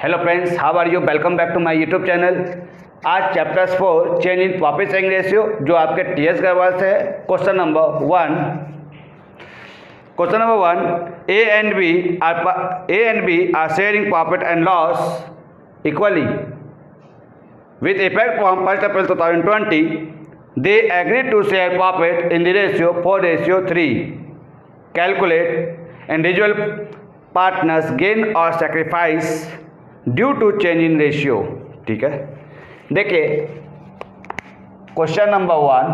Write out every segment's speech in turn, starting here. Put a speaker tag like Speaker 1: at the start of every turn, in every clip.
Speaker 1: Hello friends, how are you? Welcome back to my YouTube channel. आज chapter 4 change in profit sharing ratio जो आपके TS Grewal से है। Question number 1, A and B are sharing profit and loss equally with effect from 1st April 2020. They agreed to share profit in the ratio 4:3. Calculate individual partners gain or sacrifice due to change in ratio. ठीक है, देखिए question number 1,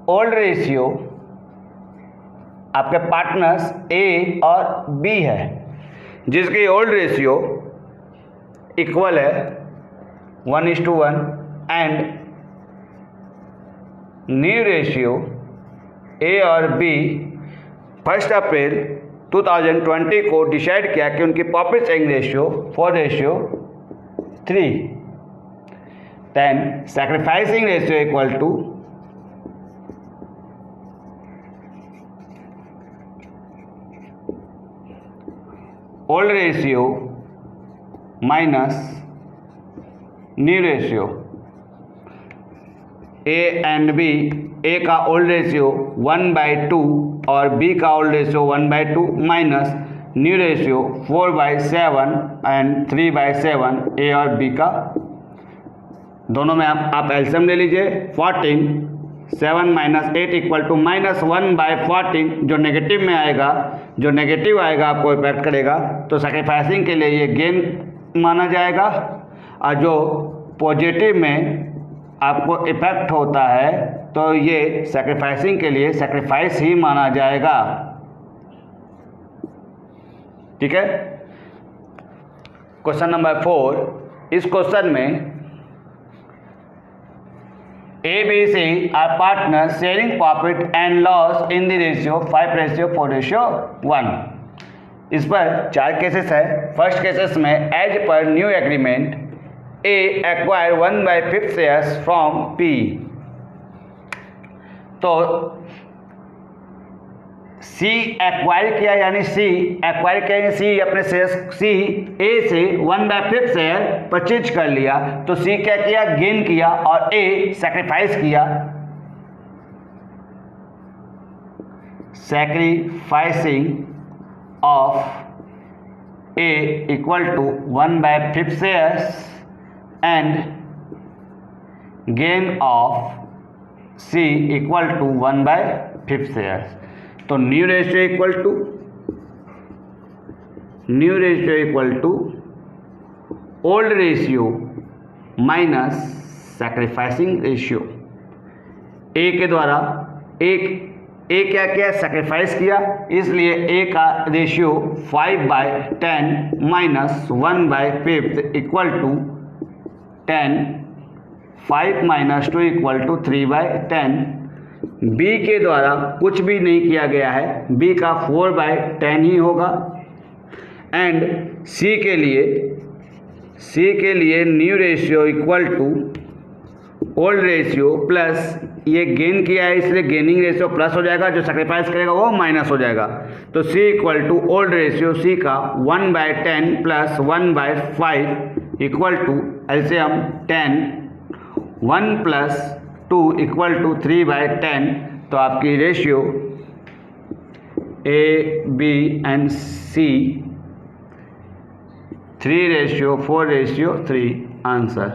Speaker 1: old ratio आपके partners A और B है, जिसकी old ratio equal है 1:1 and new ratio A और B 1 अप्रैल 2020 को डिसाइड किया कि उनकी profit sharing ratio 4:3। Then sacrificing ratio equal to old ratio minus new ratio. A and B, A का ओल्ड रेशियो 1/2 और बी का old ratio 1/2 minus new ratio 4/7 and 3/7 A और B का। दोनों में आप एलसीएम ले लीजिए। 14 7 - 8 इक्वल टू -1/14। जो नेगेटिव में आएगा, जो नेगेटिव आएगा आपको इफेक्ट करेगा, तो सैक्रिफाइसिंग के लिए ये गेन माना जाएगा, और जो पॉजिटिव में आपको इफेक्ट होता है तो ये सैक्रिफाइसिंग के लिए सैक्रिफाइस ही माना जाएगा। ठीक है। क्वेश्चन नंबर 4, इस क्वेश्चन में A B C are partner sharing profit and loss in the ratio 5:4:1। इस पर 4 केसेस है। फर्स्ट केसेस में as per new agreement A acquire 1/5 shares from P। तो C एक्वायर किया, यानी C एक्वायर किया, C अपने शेयर C A से 1/5 शेयर परचेज कर लिया, तो C क्या किया? गेन किया, और A सैक्रिफाइस किया। Sacrificing of A equal to 1/5 shares and gain of C equal to 1/5 shares. तो new ratio equal to old ratio minus sacrificing ratio. A के द्वारा ए क्या किया? सैक्रिफाइस किया, इसलिए ए का ratio 5/10 minus 1/5 equal to 10। 5 - 2 equal to 3/10। B के द्वारा कुछ भी नहीं किया गया है, बी का 4/10 ही होगा। एंड सी के लिए new ratio equal to old ratio plus ये गेन किया है, इसलिए गेनिंग रेशियो प्लस हो जाएगा, जो सैक्रिफाइस करेगा वो माइनस हो जाएगा। तो C equal to old ratio C का 1/10 plus 1/5 equal to LCM 10। 1 + 2 equal to 3/10। तो आपकी ratio A B and C 3:4:3 answer.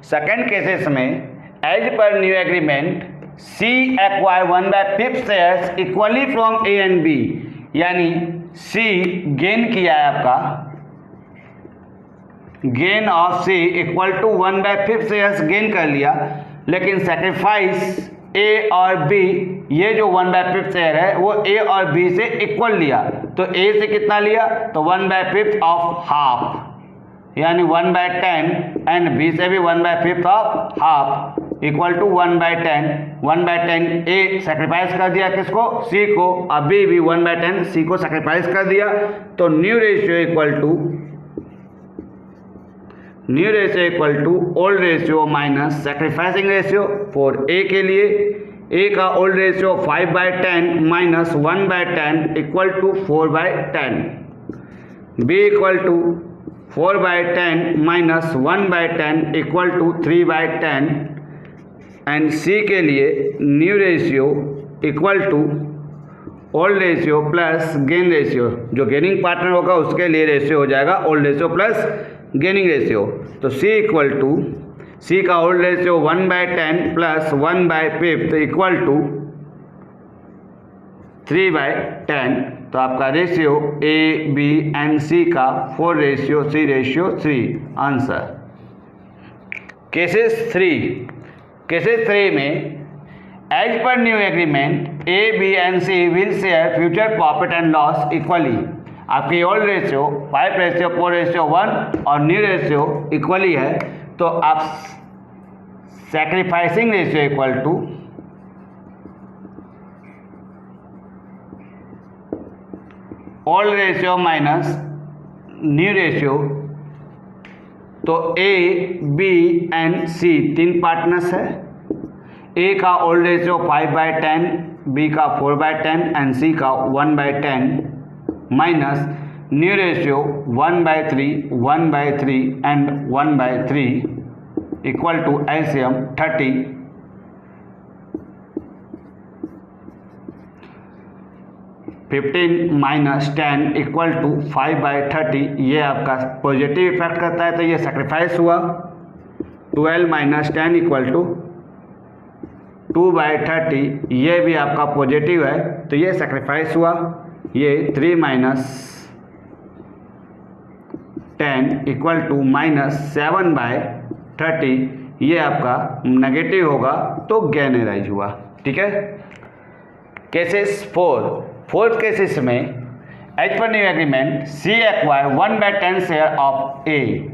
Speaker 1: Second cases में as per new agreement C acquire 1/5 shares equally from A and B, यानी C gain किया है, आपका gain of C equal to 1/5 shares gain कर लिया, लेकिन सैक्रिफाइस ए और बी, ये जो 1/5 शेयर है वो ए और बी से इक्वल लिया। तो ए से कितना लिया? तो 1/5 ऑफ हाफ, यानी 1/10, एंड बी से भी 1/5 of half equal to 1/10। 1/10 A sacrifice कर दिया किसको? सी को, और बी भी 1/10 सी को सैक्रिफाइस कर दिया। तो new ratio equal to old ratio minus sacrificing ratio. For A के लिए ए का old ratio 5/10 minus 1/10 equal to 4/10, B equal to 4/10 minus 1/10 equal to 3/10 and C के लिए new ratio equal to old ratio plus gain ratio, जो gaining partner होगा उसके लिए ratio हो जाएगा old ratio plus gaining ratio. तो सी इक्वल टू, सी का old ratio 1/10 plus 1/5 equal to 3/10। तो आपका ratio A B and C का 4:3:3 आंसर। केसेस 3 में as per new agreement A B and C will share future profit and loss equally. आपकी old ratio 5:4:1 और new ratio equally है, तो आप sacrificing ratio equal to old ratio minus new ratio. तो A B and C 3 partners है। A का old ratio 5/10, B का 4/10 and C का 1/10 minus new ratio 1/3, 1/3 and 1/3 equal to LCM 30। -10 equal to 5/30। ये आपका पॉजिटिव इफेक्ट करता है, तो ये सेक्रीफाइस हुआ। 12 - 10 इक्वल टू 2/30, ये भी आपका पॉजिटिव है, तो ये सेक्रीफाइस हुआ। ये 3 - 10 इक्वल टू -7/30, ये आपका नेगेटिव होगा, तो गेन एराइज हुआ। ठीक है। केसेस 4th केसेस में as per new agreement C acquire 1/10 share of A.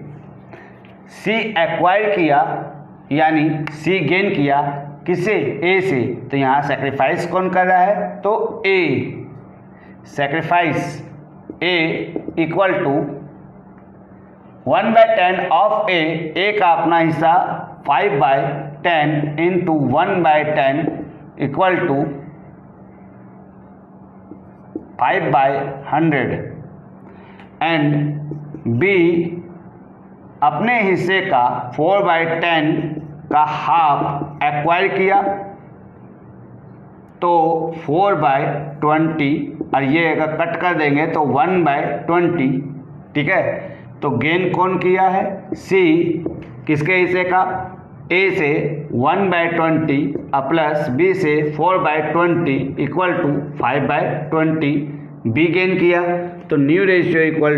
Speaker 1: C acquire किया यानी सी गेन किया किसे? ए से। तो यहाँ सेक्रीफाइस कौन कर रहा है? तो A. Sacrifice A equal to 1/10 of A का अपना हिस्सा 5/10 into 1/10 equal to 5/100 and B अपने हिस्से का 4/10 का हाफ एक्वायर किया, तो 4/20, और ये अगर कट कर देंगे तो 1/20। ठीक है। तो गेन कौन किया है? सी। किसके हिस्से का? ए से 1/20 प्लस बी से 4/20 इक्वल टू 5/20, बी गेन किया। तो new ratio equal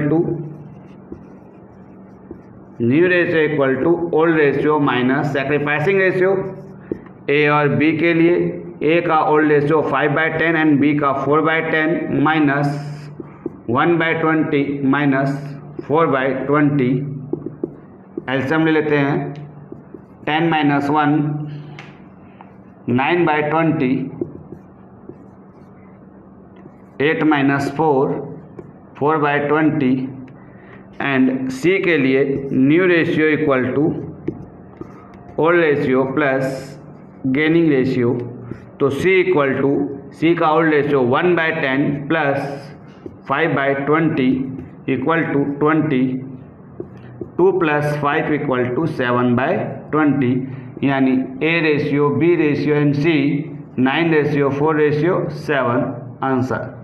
Speaker 1: to old ratio minus sacrificing ratio. A और बी के लिए ए का ओल्ड रेशियो 5/10 एंड बी का 4/10 माइनस 1/20 माइनस 4/20। एलसीएम ले लेते हैं। 10 - 1 9/20, 8 - 4 4/20 एंड सी के लिए new ratio equal to old ratio plus gaining ratio. तो सी इक्वल टू, सी का old ratio 1/10 plus 5/20 equal to 20, 2 + 5 equal to 7/20, यानी A ratio, B ratio and C 9:4:7 answer.